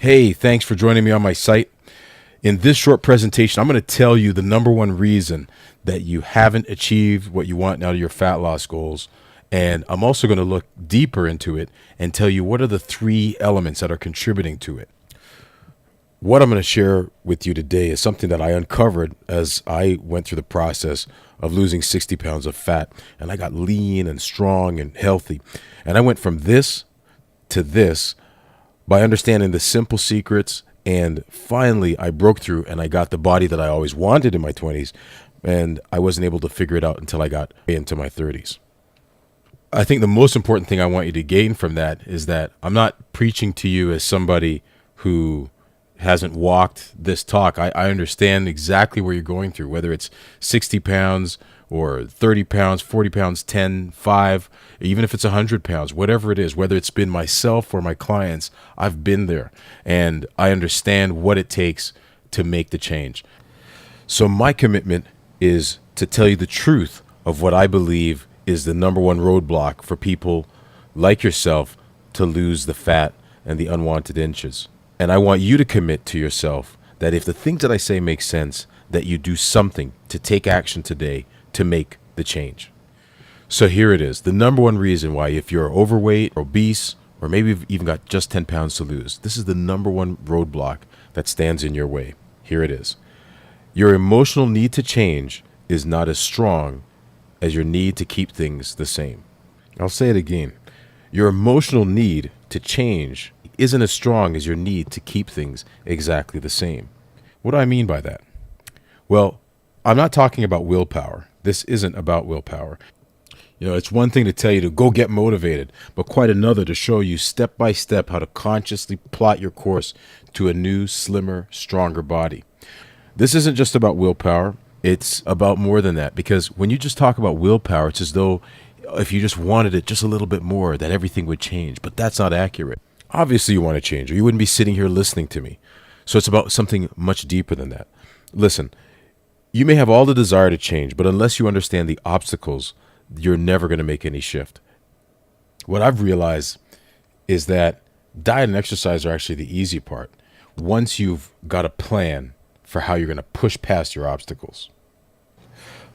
Hey, thanks for joining me on my site. In this short presentation, I'm going to tell you the number one reason that you haven't achieved what you want out of your fat loss goals. And I'm also going to look deeper into it and tell you what are the three elements that are contributing to it. What I'm going to share with you today is something that I uncovered as I went through the process of losing 60 pounds of fat. And I got lean and strong and healthy. And I went from this to this by understanding the simple secrets. And finally, I broke through and I got the body that I always wanted in my 20s. And I wasn't able to figure it out until I got into my 30s. I think the most important thing I want you to gain from that is that I'm not preaching to you as somebody who hasn't walked this talk. I understand exactly where you're going through, whether it's 60 pounds or 30 pounds, 40 pounds, 10, 5, even if it's 100 pounds, whatever it is, whether it's been myself or my clients, I've been there and I understand what it takes to make the change. So my commitment is to tell you the truth of what I believe is the number one roadblock for people like yourself to lose the fat and the unwanted inches. And I want you to commit to yourself that if the things that I say make sense, that you do something to take action today to make the change. So here it is. The number one reason why, if you're overweight, obese, or maybe you've even got just 10 pounds to lose, this is the number one roadblock that stands in your way. Here it is. Your emotional need to change is not as strong as your need to keep things the same. I'll say it again. Your emotional need to change isn't as strong as your need to keep things exactly the same. What do I mean by that? Well, I'm not talking about willpower. This isn't about willpower. You know, it's one thing to tell you to go get motivated, but quite another to show you step by step how to consciously plot your course to a new, slimmer, stronger body. This isn't just about willpower. It's about more than that, because when you just talk about willpower, it's as though if you just wanted it just a little bit more, that everything would change, but that's not accurate. Obviously you want to change, or you wouldn't be sitting here listening to me. So it's about something much deeper than that. Listen, you may have all the desire to change, but unless you understand the obstacles, you're never going to make any shift. What I've realized is that diet and exercise are actually the easy part, once you've got a plan for how you're going to push past your obstacles.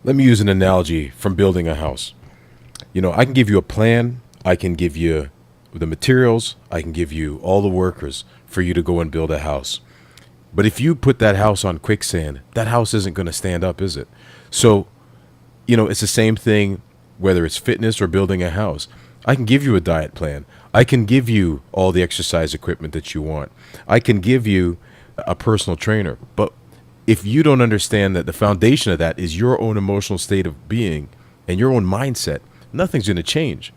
Let me use an analogy from building a house. You know, I can give you a plan, I can give you the materials, I can give you all the workers for you to go and build a house. But if you put that house on quicksand, that house isn't going to stand up, is it? So, you know, it's the same thing whether it's fitness or building a house. I can give you a diet plan. I can give you all the exercise equipment that you want. I can give you a personal trainer. But if you don't understand that the foundation of that is your own emotional state of being and your own mindset, nothing's going to change.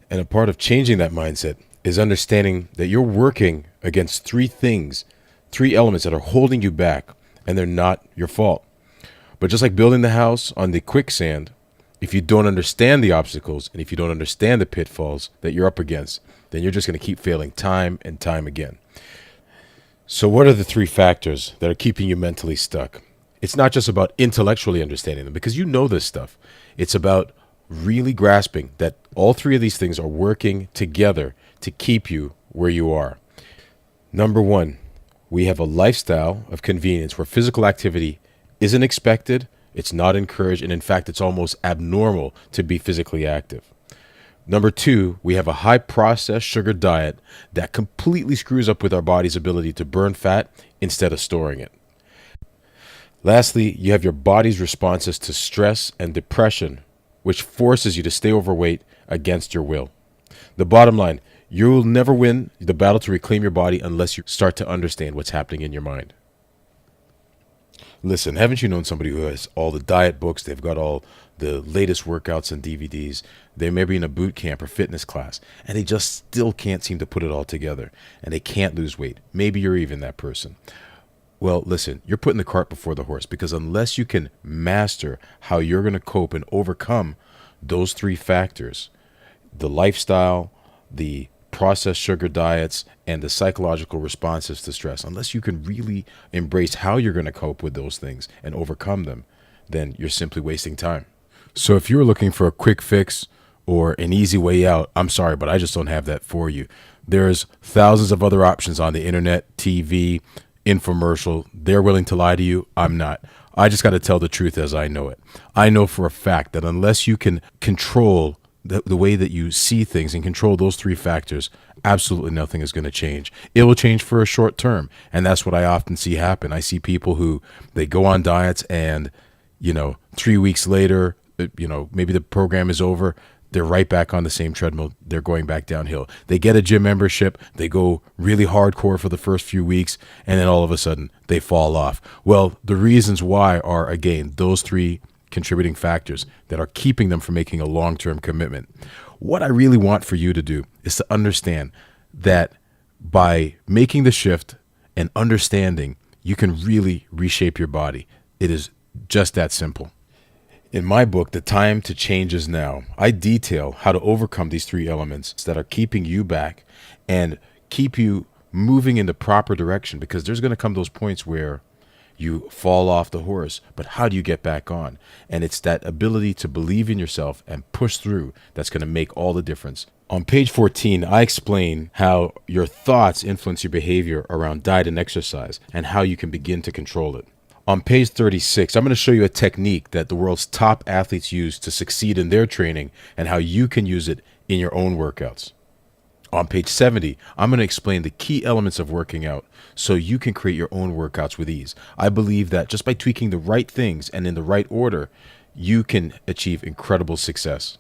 And a part of changing that mindset is understanding that you're working against three things, three elements that are holding you back, and they're not your fault. But just like building the house on the quicksand, if you don't understand the obstacles and if you don't understand the pitfalls that you're up against, then you're just going to keep failing time and time again. So what are the three factors that are keeping you mentally stuck? It's not just about intellectually understanding them, because you know this stuff. It's about really grasping that all three of these things are working together to keep you where you are. Number one, we have a lifestyle of convenience where physical activity isn't expected, it's not encouraged, and in fact, it's almost abnormal to be physically active. Number two, we have a high processed sugar diet that completely screws up with our body's ability to burn fat instead of storing it. Lastly, you have your body's responses to stress and depression, which forces you to stay overweight against your will. The bottom line, you will never win the battle to reclaim your body unless you start to understand what's happening in your mind. Listen, haven't you known somebody who has all the diet books, they've got all the latest workouts and DVDs, they may be in a boot camp or fitness class, and they just still can't seem to put it all together, and they can't lose weight? Maybe you're even that person. Well, listen, you're putting the cart before the horse, because unless you can master how you're going to cope and overcome those three factors, the lifestyle, the processed sugar diets, and the psychological responses to stress, unless you can really embrace how you're going to cope with those things and overcome them, then you're simply wasting time. So if you're looking for a quick fix or an easy way out, I'm sorry, but I just don't have that for you. There's thousands of other options on the internet, TV, infomercial. They're willing to lie to you. I'm not. I just got to tell the truth as I know it. I know for a fact that unless you can control the way that you see things and control those three factors, absolutely nothing is going to change. It will change for a short term. And that's what I often see happen. I see people who they go on diets and, 3 weeks later, maybe the program is over. They're right back on the same treadmill. They're going back downhill. They get a gym membership. They go really hardcore for the first few weeks, and then all of a sudden they fall off. Well, the reasons why are, again, those three contributing factors that are keeping them from making a long-term commitment. What I really want for you to do is to understand that by making the shift and understanding, you can really reshape your body. It is just that simple. In my book, The Time to Change Is Now, I detail how to overcome these three elements that are keeping you back and keep you moving in the proper direction, because there's going to come those points where you fall off the horse, but how do you get back on? And it's that ability to believe in yourself and push through that's going to make all the difference. On page 14, I explain how your thoughts influence your behavior around diet and exercise and how you can begin to control it. On page 36, I'm going to show you a technique that the world's top athletes use to succeed in their training and how you can use it in your own workouts. On page 70, I'm going to explain the key elements of working out so you can create your own workouts with ease. I believe that just by tweaking the right things and in the right order, you can achieve incredible success.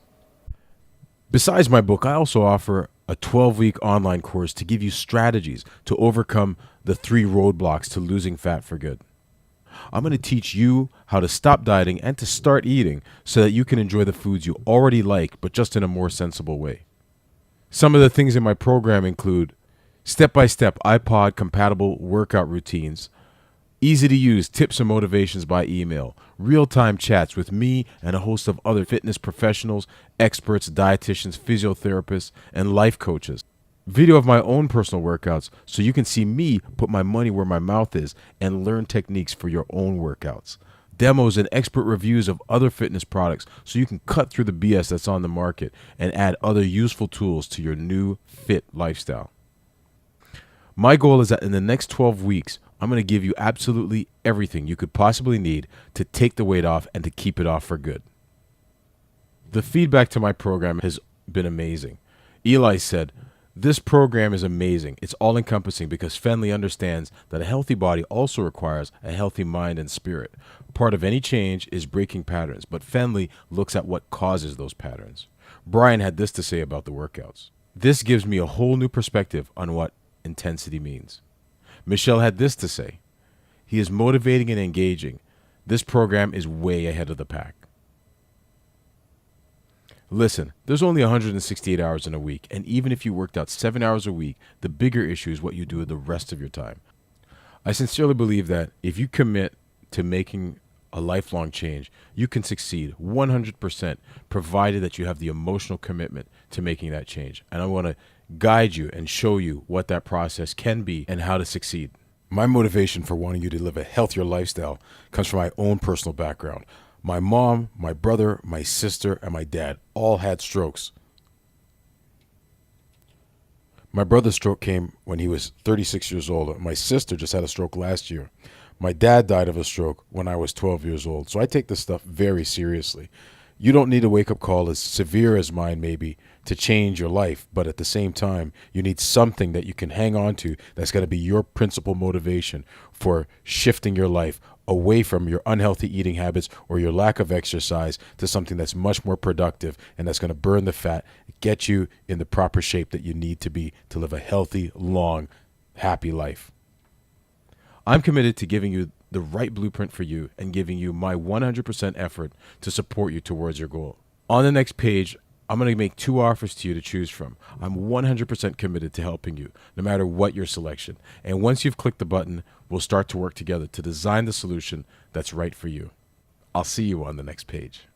Besides my book, I also offer a 12-week online course to give you strategies to overcome the 3 roadblocks to losing fat for good. I'm going to teach you how to stop dieting and to start eating so that you can enjoy the foods you already like, but just in a more sensible way. Some of the things in my program include step-by-step iPod-compatible workout routines, easy-to-use tips and motivations by email, real-time chats with me and a host of other fitness professionals, experts, dietitians, physiotherapists, and life coaches. Video of my own personal workouts so you can see me put my money where my mouth is and learn techniques for your own workouts. Demos and expert reviews of other fitness products so you can cut through the BS that's on the market and add other useful tools to your new fit lifestyle. My goal is that in the next 12 weeks, I'm going to give you absolutely everything you could possibly need to take the weight off and to keep it off for good. The feedback to my program has been amazing. Eli said, "This program is amazing. It's all-encompassing because Fenley understands that a healthy body also requires a healthy mind and spirit. Part of any change is breaking patterns, but Fenley looks at what causes those patterns." Brian had this to say about the workouts: "This gives me a whole new perspective on what intensity means." Michelle had this to say: "He is motivating and engaging. This program is way ahead of the pack." Listen, there's only 168 hours in a week, and even if you worked out 7 hours a week, the bigger issue is what you do with the rest of your time. I sincerely believe that if you commit to making a lifelong change, you can succeed 100%, provided that you have the emotional commitment to making that change. And I want to guide you and show you what that process can be and how to succeed. My motivation for wanting you to live a healthier lifestyle comes from my own personal background. My mom, my brother, my sister, and my dad all had strokes. My brother's stroke came when he was 36 years old. My sister just had a stroke last year. My dad died of a stroke when I was 12 years old. So I take this stuff very seriously. You don't need a wake-up call as severe as mine may be to change your life, but at the same time, you need something that you can hang on to that's going to be your principal motivation for shifting your life away from your unhealthy eating habits or your lack of exercise to something that's much more productive and that's going to burn the fat, get you in the proper shape that you need to be to live a healthy, long, happy life. I'm committed to giving you the right blueprint for you and giving you my 100% effort to support you towards your goal. On the next page, I'm going to make 2 offers to you to choose from. I'm 100% committed to helping you, no matter what your selection. And once you've clicked the button, we'll start to work together to design the solution that's right for you. I'll see you on the next page.